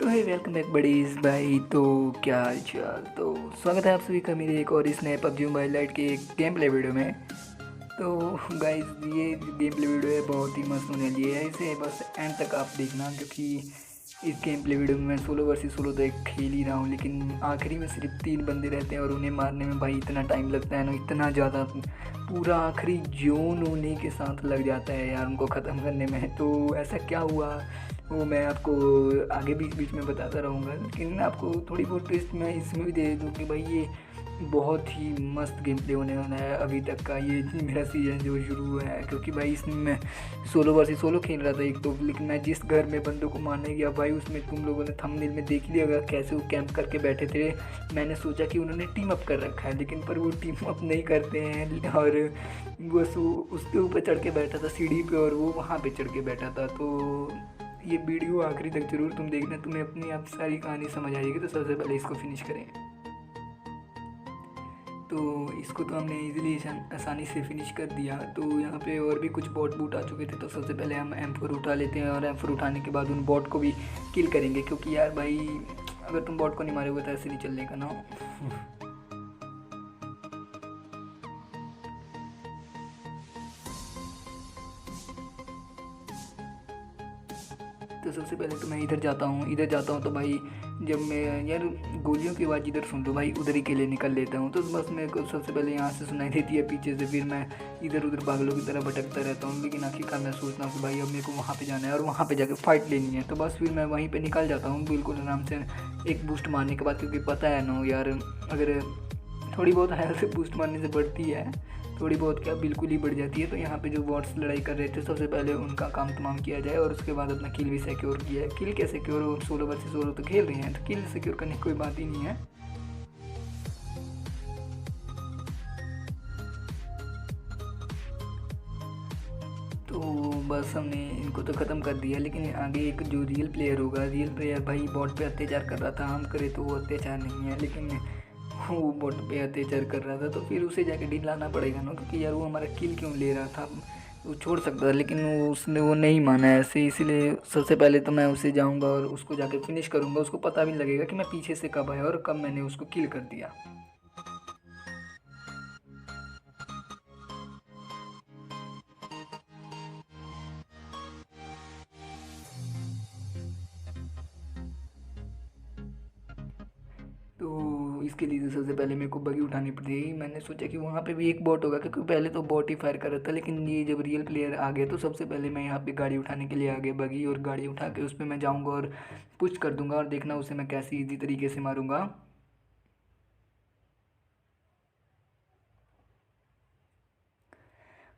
तो है welcome back buddies भाई। तो क्या हाल चाल। तो स्वागत है आप सभी का मेरे एक और इस नए पबजी मोबाइल लाइट के एक गेम प्ले वीडियो में। तो गाइस ये गेम प्ले वीडियो है बहुत ही मस्त होने वाली है, इसे बस एंड तक आप देखना, क्योंकि इस गेम प्ले वीडियो में मैं सोलो वर्सेस सोलो तो एक खेल ही रहा हूँ, लेकिन आखिरी में सिर्फ 3 बंदे रहते हैं और उन्हें मारने में भाई इतना टाइम लगता है ना, इतना ज़्यादा, पूरा आखिरी जोन होने के साथ लग जाता है यार उनको ख़त्म करने में। तो ऐसा क्या हुआ वो मैं आपको आगे बीच बीच में बताता रहूँगा, लेकिन आपको थोड़ी बहुत ट्विस्ट मैं इसमें भी दे दूँ कि भाई ये बहुत ही मस्त गेम प्ले होने वाला है अभी तक का ये मेरा सीज़न जो शुरू हुआ है। क्योंकि भाई इसमें मैं सोलो वर्सेस सोलो खेल रहा था एक तो, लेकिन मैं जिस घर में बंदों को मारने गया भाई उसमें तुम लोगों ने थंबनेल में देख लिया होगा कैसे वो कैंप करके बैठे थे। मैंने सोचा कि उन्होंने टीम अप कर रखा है, लेकिन पर वो टीम अप नहीं करते हैं और बस वो उसके ऊपर चढ़ के बैठा था सीढ़ी पे और वो वहाँ पे चढ़ के बैठा था। तो ये वीडियो आखिरी तक जरूर तुम देखना, तुम्हें अपनी आप सारी कहानी समझ आएगी। तो सबसे पहले इसको फिनिश करें। तो इसको तो हमने इजीली आसानी से फिनिश कर दिया। तो यहाँ पे और भी कुछ बॉट बूट आ चुके थे, तो सबसे पहले हम M4 उठा लेते हैं और M4 उठाने के बाद उन बॉट को भी किल करेंगे, क्योंकि यार भाई अगर तुम बॉट को नहीं मारोगे तो ऐसे नहीं चलने का ना। तो सबसे पहले तो मैं इधर जाता हूँ तो भाई जब मैं यार गोलियों की आवाज़ इधर सुन, तो भाई उधर ही के लिए निकल लेता हूँ। तो बस मेरे को सबसे पहले यहाँ से सुनाई देती है पीछे से, फिर मैं इधर उधर पागलों की तरह भटकता रहता हूँ, लेकिन आखिरकार मैं सोचता हूँ कि भाई अब मेरे को वहाँ पे जाना है और वहाँ पे जाकर फाइट लेनी है। तो बस फिर मैं वहीं पर निकल जाता हूँ बिल्कुल आराम से एक बूस्ट मारने के बाद, क्योंकि पता है ना यार अगर थोड़ी बहुत हेल्थ बूस्ट मारने से बढ़ती है, थोड़ी बहुत क्या बिल्कुल ही बढ़ जाती है। तो यहाँ पे जो बॉट्स लड़ाई कर रहे थे सबसे पहले उनका काम तमाम किया जाए और उसके बाद अपना किल भी सिक्योर किया है। किल कैसे सिक्योर हो, सोलो वर्सेस सोलो तो खेल रहे हैं, तो किल सिक्योर करने की कोई बात ही नहीं है। तो बस हमने इनको तो ख़त्म कर दिया, लेकिन आगे एक जो रियल प्लेयर होगा, रियल प्लेयर भाई बॉट पे अत्याचार कर रहा था। हम करे तो वो अत्याचार नहीं है, लेकिन वो बॉट पे अत्याचार कर रहा था, तो फिर उसे जाके दिलाना पड़ेगा ना, क्योंकि यार वो हमारा किल क्यों ले रहा था। वो छोड़ सकता था लेकिन उसने वो नहीं माना ऐसे, इसीलिए सबसे पहले तो मैं उसे जाऊंगा और उसको जाके फिनिश करूंगा। उसको पता भी नहीं लगेगा कि मैं पीछे से कब आया और कब मैंने उसको किल कर दिया। तो इसके लिए तो सबसे पहले मेरे को बगी उठानी पड़ेगी। मैंने सोचा कि वहाँ पे भी एक बॉट होगा, क्योंकि पहले तो बॉट ही फायर कर रहा था, लेकिन ये जब रियल प्लेयर आ गए तो सबसे पहले मैं यहाँ पे गाड़ी उठाने के लिए आ गया बगी, और गाड़ी उठा के उस पर मैं जाऊँगा और पुश कर दूंगा और देखना उसे मैं कैसे ईजी तरीके से मारूंगा।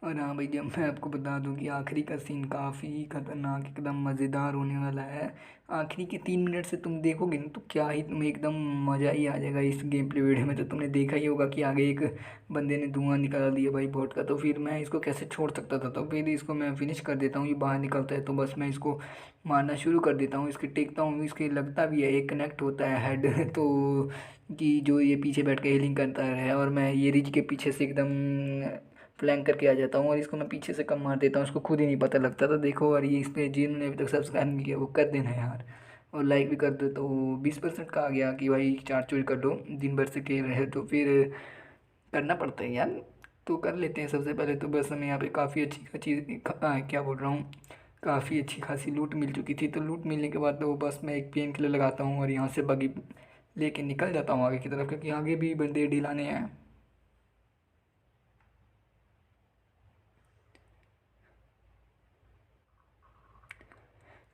और हाँ भाई, जब मैं आपको बता दूं कि आखिरी का सीन काफ़ी खतरनाक एकदम मज़ेदार होने वाला है। आखिरी के 3 मिनट से तुम देखोगे ना तो क्या ही तुम्हें एकदम मज़ा ही आ जाएगा इस गेम प्ले वीडियो में। तो तुमने देखा ही होगा कि आगे एक बंदे ने धुआं निकाल दिया भाई बॉट का, तो फिर मैं इसको कैसे छोड़ सकता था। तो फिर इसको मैं फिनिश कर देता हूँ, ये बाहर निकलता है तो बस मैं इसको मारना शुरू कर देता हूँ। इसके टेकता हूँ, इसके लगता भी है, एक कनेक्ट होता है हेड तो कि जो ये पीछे बैठ के हीलिंग करता है, और मैं ये रिज के पीछे से एकदम फ्लैंक करके आ जाता हूँ और इसको मैं पीछे से कम मार देता हूँ, उसको खुद ही नहीं पता लगता। तो देखो, और ये इस पर जिन्होंने अभी तक सब्सक्राइब नहीं किया वो कर देना यार, और लाइक भी कर दो। तो 20% का आ गया कि भाई चार चोरी कर दो, दिन भर से खेल रहे हैं तो फिर करना पड़ता है यार। तो कर लेते हैं। सबसे पहले तो बस हमें यहाँ पे काफ़ी अच्छी चीज़ क्या बोल रहा हूँ, काफ़ी अच्छी खासी लूट मिल चुकी थी। तो लूट मिलने के बाद तो बस मैं एक पेन किलर लगाता हूँ और यहाँ से बगी लेके निकल जाता हूँ आगे की तरफ, क्योंकि आगे भी बंदे ढिलाने हैं।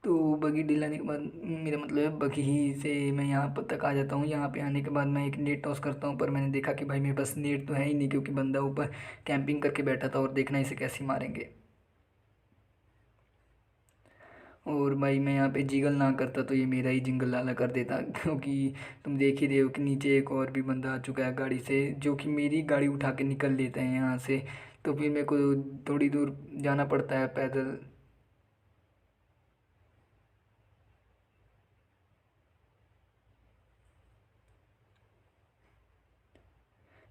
तो बगी दिलाने के बाद मेरा मतलब है बगी से मैं यहाँ पर तक आ जाता हूँ। यहाँ पे आने के बाद मैं एक नेट टॉस करता हूँ, पर मैंने देखा कि भाई मेरे पास नेट तो है ही नहीं, क्योंकि बंदा ऊपर कैंपिंग करके बैठा था और देखना इसे कैसे मारेंगे। और भाई मैं यहाँ पे जिगल ना करता तो ये मेरा ही जिंगल लाला कर देता, क्योंकि तुम देख ही रहे हो कि नीचे एक और भी बंदा आ चुका है गाड़ी से, जो कि मेरी गाड़ी उठा के निकल लेते हैं यहाँ से। तो फिर मेरे को थोड़ी दूर जाना पड़ता है पैदल।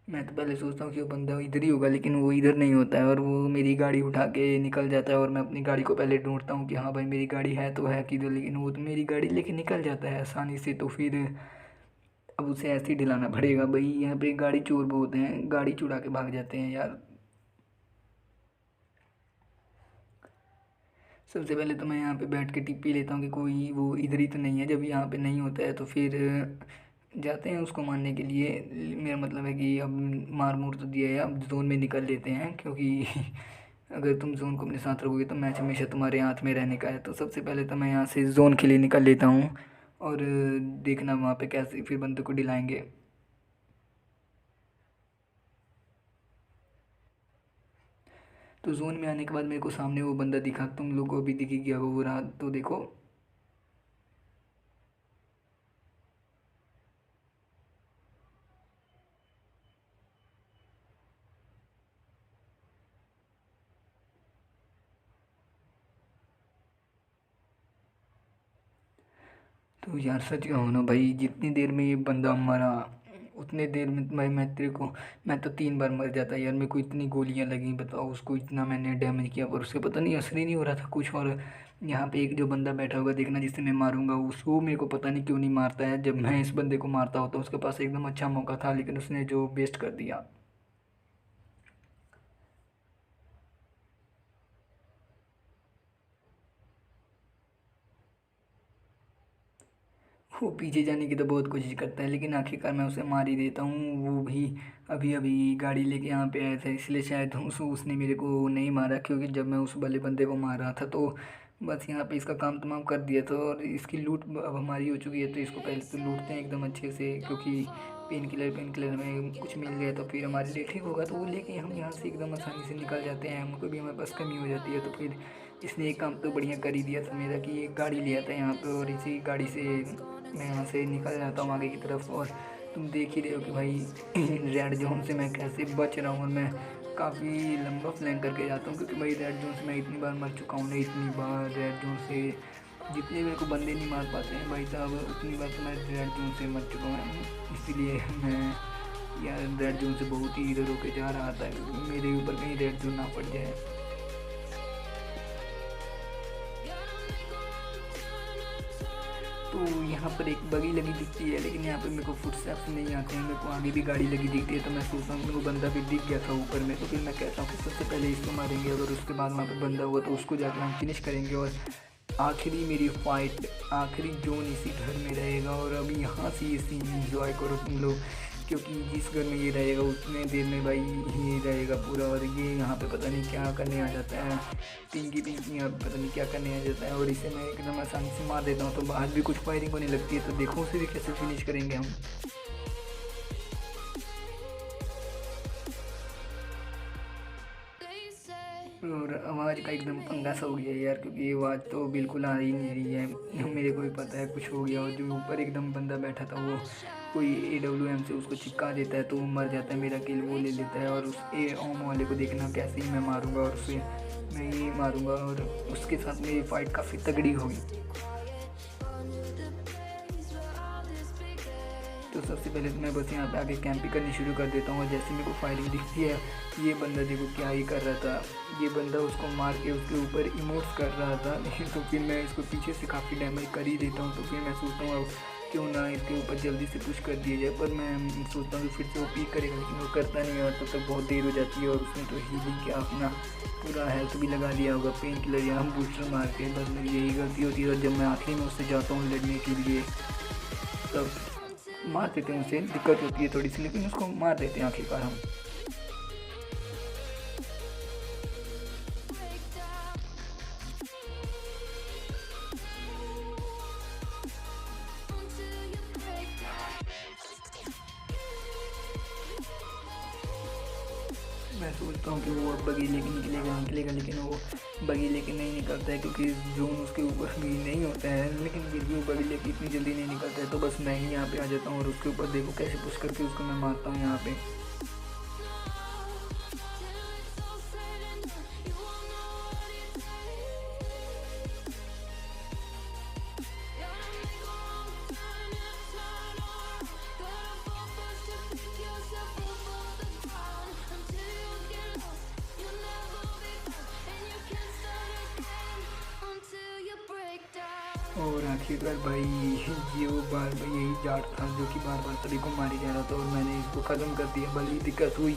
मैं तो पहले सोचता हूँ कि वो बंदा इधर ही होगा, लेकिन वो इधर नहीं होता है और वो मेरी गाड़ी उठा के निकल जाता है। और मैं अपनी गाड़ी को पहले ढूंढता हूँ कि हाँ भाई मेरी गाड़ी है तो है किधर, लेकिन वो तो मेरी गाड़ी लेके निकल जाता है आसानी से। तो फिर अब उसे ऐसे ही दिलाना पड़ेगा भाई। यहाँ पे गाड़ी चोर बहुत हैं, गाड़ी चुरा के भाग जाते हैं यार। सबसे पहले तो मैं यहाँ पे बैठ के टिप्पी लेता हूँ कि कोई वो इधर ही तो नहीं है। जब यहाँ पे नहीं होता है तो फिर जाते हैं उसको मारने के लिए। मेरा मतलब है कि अब मार मूर तो दिया है, अब जोन में निकल लेते हैं, क्योंकि अगर तुम जोन को अपने साथ रखोगे तो मैच हमेशा तुम्हारे हाथ में रहने का है। तो सबसे पहले तो मैं यहाँ से जोन के लिए निकल लेता हूँ और देखना वहाँ पे कैसे फिर बंदे को डिलाएंगे। तो जोन में आने के बाद मेरे को सामने वो बंदा दिखा, तुम लोगों को भी दिखी गया वो रहा। तो देखो, तो यार सच कहूँ ना भाई, जितनी देर में ये बंदा मरा उतने देर में भाई मैं तेरे को, मैं तो 3 बार मर जाता यार। मेरे को इतनी गोलियां लगी, बताओ उसको इतना मैंने डैमेज किया पर उससे पता नहीं असर ही नहीं हो रहा था कुछ। और यहाँ पे एक जो बंदा बैठा होगा देखना, जिससे मैं मारूंगा, उसको मेरे को पता नहीं क्यों नहीं मारता है। जब मैं इस बंदे को मारता हूँ तो उसके पास एकदम अच्छा मौका था, लेकिन उसने जो वेस्ट कर दिया। वो पीछे जाने की तो बहुत कोशिश करता है, लेकिन आखिरकार मैं उसे मार ही देता हूँ। वो भी अभी अभी गाड़ी लेके यहाँ पे आया था, इसलिए शायद उसने मेरे को नहीं मारा, क्योंकि जब मैं उस वाले बंदे को मार रहा था तो बस यहाँ पे इसका काम तमाम कर दिया था। और इसकी लूट अब हमारी हो चुकी है, तो इसको पहले तो लूटते हैं एकदम अच्छे से, क्योंकि पेन किलर में कुछ मिल गया तो फिर हमारे लिए ठीक होगा। तो वो लेके हम यहाँ से एकदम आसानी से निकल जाते हैं। हमको भी हमारे पास कमी हो जाती है। तो फिर इसने एक काम तो बढ़िया कर ही दिया था मेरा, कि एक गाड़ी लिया था यहाँ पे, और इसी गाड़ी से मैं यहाँ से निकल जाता हूँ आगे की तरफ। और तुम देख ही रहे हो कि भाई रेड जोन से मैं कैसे बच रहा हूँ, और मैं काफ़ी लंबा फ्लैंक करके जाता हूँ, क्योंकि भाई रेड जोन से मैं इतनी बार मर चुका हूँ ना, इतनी बार रेड जोन से जितने मेरे को बंदे नहीं मार पाते हैं भाई साहब, उतनी बार तो मैं रेड जोन से मर चुका हूँ। इसीलिए मैं यार रेड जोन से बहुत ही इधर होके जा रहा था, मेरे ऊपर कहीं रेड जोन ना पड़ जाए। तो यहाँ पर एक बगी लगी दिखती है, लेकिन यहाँ पर मेरे को फुटस्टेप्स नहीं आते हैं। मेरे को आगे भी गाड़ी लगी दिखती है, तो मैं सोचता हूँ कि वो बंदा भी दिख गया था ऊपर में। तो फिर मैं कहता हूँ कि सबसे पहले इसको मारेंगे, अगर उसके बाद वहाँ पर बंदा हुआ तो उसको जाकर हम फिनिश करेंगे। और आखिरी मेरी फाइट, आखिरी जोन इसी घर में रहेगा। और अभी यहाँ से ये सीन इंजॉय करो तुम लोग, क्योंकि जिस घर में ये रहेगा उतने देर में भाई ये रहेगा पूरा। और ये यहाँ पे पता नहीं क्या करने आ जाता है, पिंकी पिंकी यहाँ पे पता नहीं क्या करने आ जाता है, और इसे मैं एकदम आसानी से मार देता हूँ। तो बाहर भी कुछ फायरिंग होने लगती है, तो देखो उसे भी कैसे फिनिश करेंगे हम। और आवाज़ का एकदम पंगा सा हो गया यार, क्योंकि ये आवाज़ तो बिल्कुल आ ही नहीं रही है। मेरे को भी पता है कुछ हो गया, और जो ऊपर एकदम बंदा बैठा था वो कोई AWM से उसको चिपका देता है, तो वो मर जाता है, मेरा किल वो ले लेता है। और उस ओम वाले को देखना कैसे ही मैं मारूंगा, और उसे मैं ही मारूंगा, और उसके साथ मेरी फाइट काफ़ी तगड़ी होगी। तो सबसे पहले तो मैं बस यहाँ पे आगे कैंपिंग करनी शुरू कर देता हूँ। और जैसे मेरे को फायरिंग दिखती है, ये बंदा देखो क्या ही कर रहा था, ये बंदा उसको मार के उसके ऊपर इमोट्स कर रहा था। तो फिर मैं इसको पीछे से काफ़ी डैमेज कर ही देता हूँ। तो फिर मैं सोचता हूँ क्यों ना इसके ऊपर जल्दी से पुश कर दिया जाए, पर मैं सोचता हूँ कि फिर से वो पीक करेगा, लेकिन वो करता नहीं है और तब तक बहुत देर हो जाती है। और उसने तो हीलिंग क्या अपना पूरा हेल्थ भी लगा लिया होगा, पेन किलर या हम बूस्टर मार के। बस मेरी यही गलती होती है, और जब मैं आखिरी में उससे जाता हूँ लड़ने के लिए तब मार देते हैं उसे। दिक्कत होती है थोड़ी सी, लेकिन उसको मार देते हैं आखिरकार हम। मैं सोचता हूँ कि वो अब बगी लेके निकलेगा, लेकिन वो बगी लेके नहीं निकलता है, क्योंकि जोन उसके ऊपर भी नहीं होता है। लेकिन फिर भी वो बगी लेके इतनी जल्दी नहीं निकलता है, तो बस मैं ही यहाँ पे आ जाता हूँ और उसके ऊपर देखो कैसे पुश करके उसको मैं मारता हूँ यहाँ पे। और आखिरकार भाई ये वो बार बार यही जाट था जो कि बार बार सभी को मारी जा रहा था, और मैंने इसको ख़त्म कर दिया। भले दिक्कत हुई,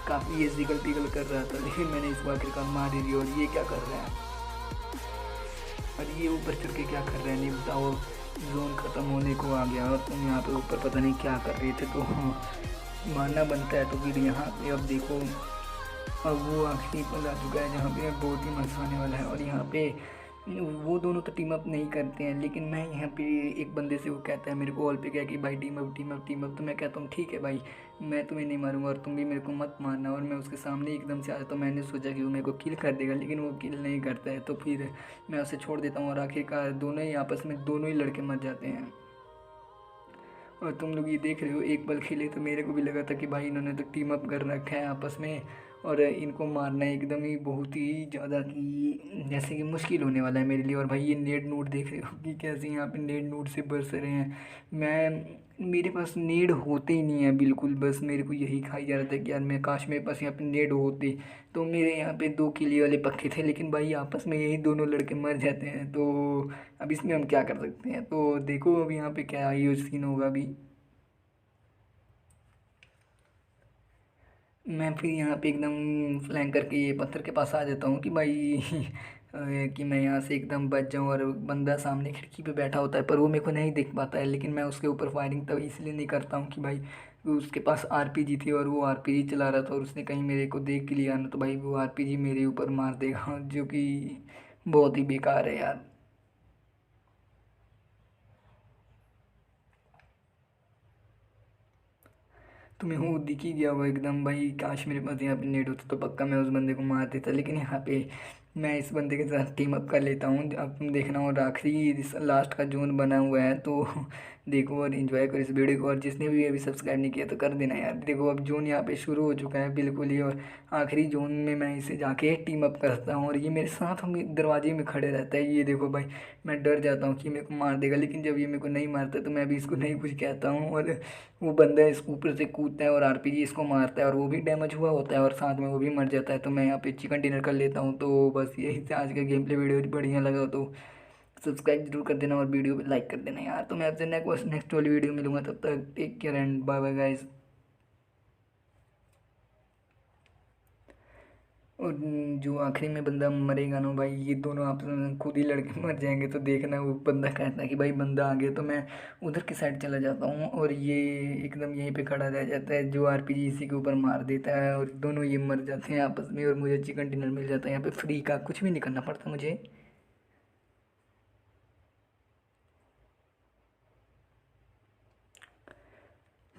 काफ़ी ये जिगल पिगल कर रहा था, लेकिन मैंने इसको आखिरकार मार ही दिया। और ये क्या कर रहा है, और ये ऊपर चढ़ के क्या कर रहे हैं नहीं बताओ। जोन ख़त्म होने को आ गया और तुम यहाँ पे ऊपर पता नहीं क्या कर रहे थे, तो मारना बनता है। तो फिर यहाँ पे अब देखो, अब वो आखिरी पल आ चुका है जहाँ पे बहुत ही मजा आने वाला है। और यहाँ पे वो दोनों तो टीम अप नहीं करते हैं, लेकिन मैं यहाँ पे एक बंदे से, वो कहता है मेरे को ऑल पे क्या कि भाई team up team up team up. तो मैं कहता हूँ ठीक है भाई, मैं तुम्हें नहीं मारूंगा और तुम भी मेरे को मत मारना। और मैं उसके सामने एकदम से आया, तो मैंने सोचा कि वो मेरे को किल कर देगा, लेकिन वो किल नहीं करता है। तो फिर मैं उसे छोड़ देता हूँ और आखिरकार दोनों ही आपस में दोनों ही लड़के मर जाते हैं। और तुम लोग ये देख रहे हो, एक पल खेले तो मेरे को भी लगा था कि भाई इन्होंने तो टीम अप कर रखा है आपस में, और इनको मारना एकदम ही बहुत ही ज़्यादा कि जैसे कि मुश्किल होने वाला है मेरे लिए। और भाई ये नेड नोड देख रहे हो कि कैसे यहाँ पे नेड नोड से बरस रहे हैं। मेरे पास नेड होते ही नहीं है बिल्कुल, बस मेरे को यही खाई जा रहा था कि यार मैं काश मेरे पास यहाँ पे नेड होते। तो मेरे यहाँ पे 2 किले वाले पक्के थे, लेकिन भाई आपस में यही दोनों लड़के मर जाते हैं। तो अब इसमें हम क्या कर सकते हैं, तो देखो अब यहाँ पे क्या ये सीन होगा अभी। मैं फिर यहाँ पे एकदम फ्लैंक करके ये पत्थर के पास आ जाता हूँ कि भाई कि मैं यहाँ से एकदम बच जाऊँ। और बंदा सामने खिड़की पे बैठा होता है, पर वो मेरे को नहीं देख पाता है, लेकिन मैं उसके ऊपर फायरिंग तब इसलिए नहीं करता हूँ कि भाई उसके पास आरपीजी थी और वो आरपीजी चला रहा था, और उसने कहीं मेरे को देख लिया ना, तो भाई वो आरपीजी मेरे ऊपर मार देगा, जो कि बहुत ही बेकार है यार। तुम्हें वो दिख ही गया होगा एकदम भाई, काश मेरे पास यहाँ पे नेट होता तो पक्का मैं उस बंदे को मार देता। लेकिन यहाँ पे मैं इस बंदे के साथ टीम अप कर लेता हूँ। अब तुम देखना, और आखिरी लास्ट का जोन बना हुआ है, तो देखो और इन्जॉय करो इस वीडियो को। और जिसने भी अभी सब्सक्राइब नहीं किया तो कर देना यार। देखो अब जोन यहाँ पे शुरू हो चुका है बिल्कुल ही, और आखिरी जोन में मैं इसे जाके टीम अप करता हूँ, और ये मेरे साथ हम दरवाजे में खड़े रहता है। ये देखो भाई, मैं डर जाता हूँ कि मेरे को मार देगा, लेकिन जब ये मेरे को नहीं मारता तो मैं भी इसको नहीं कुछ कहता हूँ। और वो बंदा इस ऊपर से कूदता है और आरपीजी इसको मारता है, और वो भी डैमेज हुआ होता है और साथ में वो भी मर जाता है। तो मैं यहाँ पे चिकन डिनर कर लेता हूँ। तो बस यही था आज का गेम प्ले वीडियो। बढ़िया लगा तो सब्सक्राइब जरूर कर देना और वीडियो पे लाइक कर देना यार। तो मैं आपसे नेक्स्ट वाली वीडियो मिलूंगा, तब तक take care and bye bye guys. और जो आखिरी में बंदा मरेगा ना भाई, ये दोनों आप खुद ही लड़के मर जाएंगे। तो देखना, वो बंदा कहता है कि भाई बंदा आ गया, तो मैं उधर की साइड चला जाता हूँ, और ये एकदम यहीं पे खड़ा रह जाता है, जो आरपीजी इसी के ऊपर मार देता है, और दोनों ये मर जाते हैं आपस में, और मुझे चिकन डिनर मिल जाता है यहाँ पे फ्री का, कुछ भी नहीं करना पड़ता मुझे।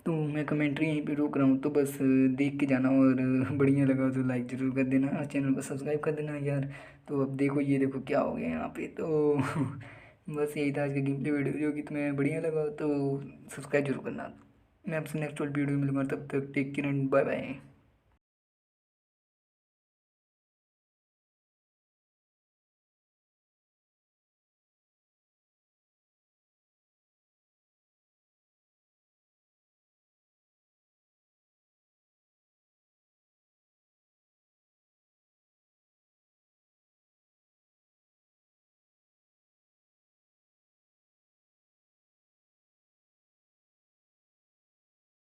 तो मैं कमेंट्री यहीं पे रोक रहा हूँ, तो बस देख के जाना, और बढ़िया लगा तो लाइक ज़रूर कर देना, चैनल को सब्सक्राइब कर देना यार। तो अब देखो, ये देखो क्या हो गया यहाँ पे। तो बस यही था आज का गेम प्ले वीडियो, जो कि तुम्हें बढ़िया लगा तो सब्सक्राइब जरूर करना। मैं आपसे नेक्स्ट वीडियो में मिलूंगा, तब तक take care and bye bye.